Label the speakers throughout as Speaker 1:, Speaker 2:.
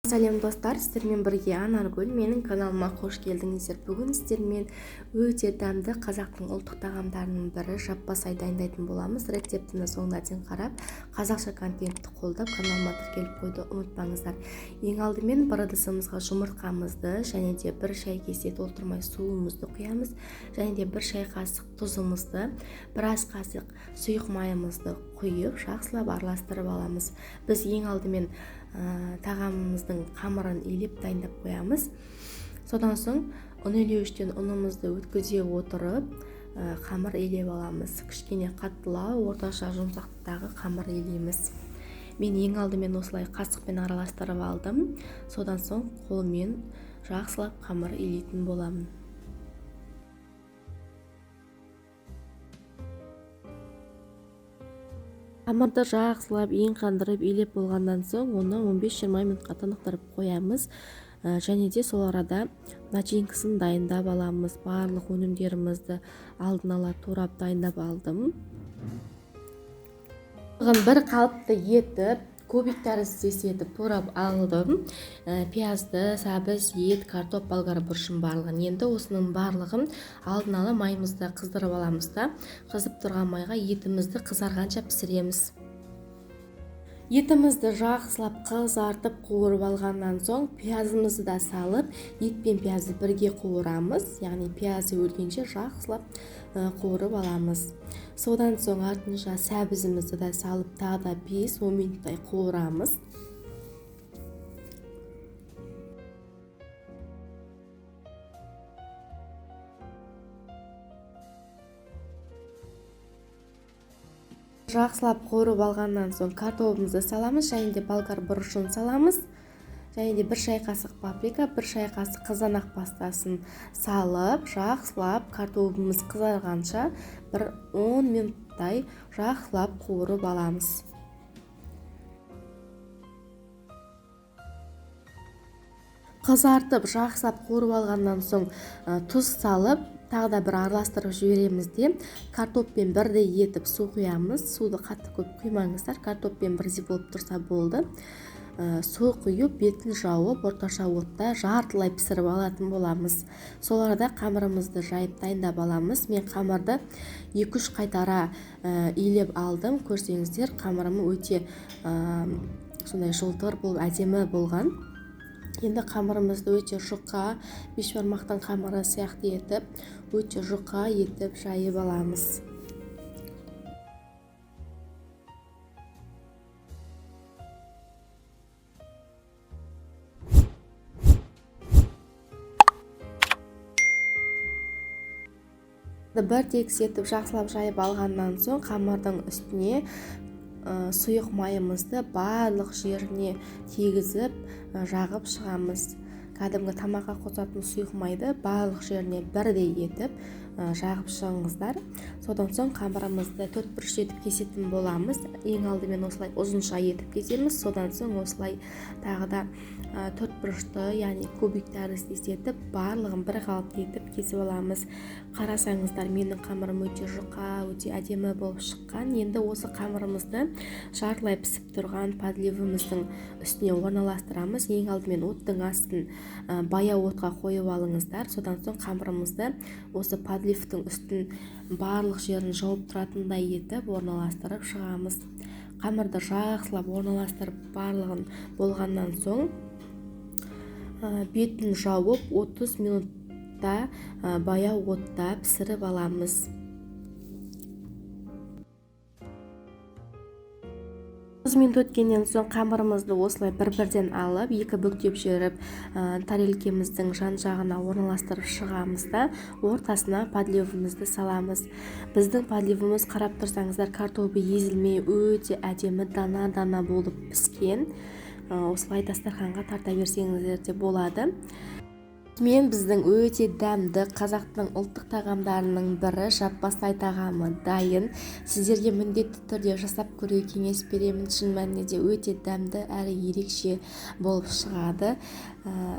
Speaker 1: Сәлем достар, сіздермен бірге Анаргүл. Менің каналыма қош келдіңіздер. Бүгін сіздермен өте дәмді қазақтың ұлттық тағамдарының бірі жаппасай дайындайтын боламыз. Рецептіні соңына дейін қарап, қазақша контентті қолдап каналыма тіркеліп қойды ұмытпаңыздар. Ең алдымен бір ыдысымызға жұмыртқамызды және де бір шай кесе толтырмай суымызды құямыз. Және де бір шай қасық тұзымызды, біраз қасық сұйық майымызды құйып, жақсылап араластырып аламыз. Біз ең алдымен тағамымыздың қамырын илеп дайындап қоямыз. Содан соң ұн илеуіштен ұнымызды өткізе отырып қамыр илеп аламыз. Кішкене қаттылау, орташа жұмсақтықтағы қамыр илейміз. Мен ең алдымен осылай қасықпен араластырып алдым. Содан соң қолмен жақсылап қамыр илейтін боламын. Қамырды жақсылап ең қандырып илеп болғаннан соң оны 15-20 минутқа тынықтырып қоямыз. Және де сол арада начинкасын дайындап аламыз. Барлық өнімдерімізді алдын ала турап дайындап алдым. Бір қалыпты етіп, кубик тәрізді етіп турап алдым. Пиязды, сәбіз, ет, картоп, болгар бұрышын барлығын. Енді осының барлығын алдын ала майымызды қыздырып аламыз да, қызып тұрған майға етімізді қызарғанша пісіреміз. Етімізді жақсылап қызартып қуырып алғаннан соң пиязымызды да салып, ет пен пиязды бірге қуырамыз. Яғни пиязы өлгенше жақсылап қуырып аламыз. Содан соң артынша сәбізімізді да салып тағы да 5-10 минуттай қуырамыз. Жақсылап қуырып алғаннан соң картопымызды саламыз, және де болгар бұрышын саламыз. Және де бір шай қасық паприка, бір шай қасық қызанақ пастасын салып, жақсылап картопымыз қызарғанша бір 10 минуттай жақсылап қуырып аламыз. Қызартып жақсылап қуырып алғаннан соң тұз салып, тағы да бір араластырып жібереміз де, картоппен бірдей етіп су құямыз. Суды қатты көп құймаңыздар, картоппен бірдей болып тұрса болды. Су құйып, бетін жауып, орташа отта жартылай пісіріп алатын боламыз. Сол арада қамырымызды жайып дайындап аламыз. Мен қамырды 2-3 қайтара илеп алдым. Көрсеңіздер, қамырым өте сондай жылтыр болып әдемі болған. Енді қамырымызды өте жұқа, бешбармақтың қамыры сияқты етіп, өте жұқа етіп жайып аламыз. Бір тегіс етіп жақсылап жайып алғаннан соң қамырдың үстіне сұйық майымызды барлық жеріне тегізіп жағып шығамыз. Кәдімгі тамаққа қосатын сұйық майды барлық жеріне бірдей етіп жағып шығыңыздар. Содан соң қамырымызды 4 бұрыш етіп кесетін боламыз. Ең алдымен осылай ұзынша етіп кесеміз. Содан соң осылай тағы да 4 бұрышты, яғни кубик тәрізді етіп, барлығын бір қалыпты етіп кесіп аламыз. Қарасаңыздар, менің қамырым өте жұқа, өте әдемі болып шыққан. Енді осы қамырымызды жартылай пісіп тұрған подливіміздің үстіне орналастырамыз. Ең алдымен оттың астын баяу отқа қойып алыңыздар. Содан соң қамырымызды осы подливтің үстін барлық жерін жауып тұратындай етіп орналастырып шығамыз. Қамырды жақсылап орналастырып барлығын болғаннан соң бетін жауып 30 минутта баяу отта пісіріп аламыз. 30 минут өткеннен соң қамырымызды осылай бір-бірден алып, екі бүктеп жіберіп, тарелкеміздің жан-жағына орналастырып шығамыз да, ортасына подливімізді саламыз. Біздің подливіміз, қарап тұрсаңыздар, картопы езілмей өте әдемі дана-дана болып піскен. Осылай дастарханға тарта берсеңіздер де болады. Мен біздің өте дәмді қазақтың ұлттық тағамдарының бірі жаппасай тағамы дайын. Сіздерге міндетті түрде жасап көруге кеңес беремін. Шын мәнінде өте дәмді әрі ерекше болып шығады.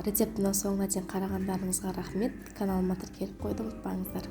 Speaker 1: Рецептінің соңына дейін қарағандарыңызға рахмет. Каналыма тіркеліп қойды, ұмытпаңыздар.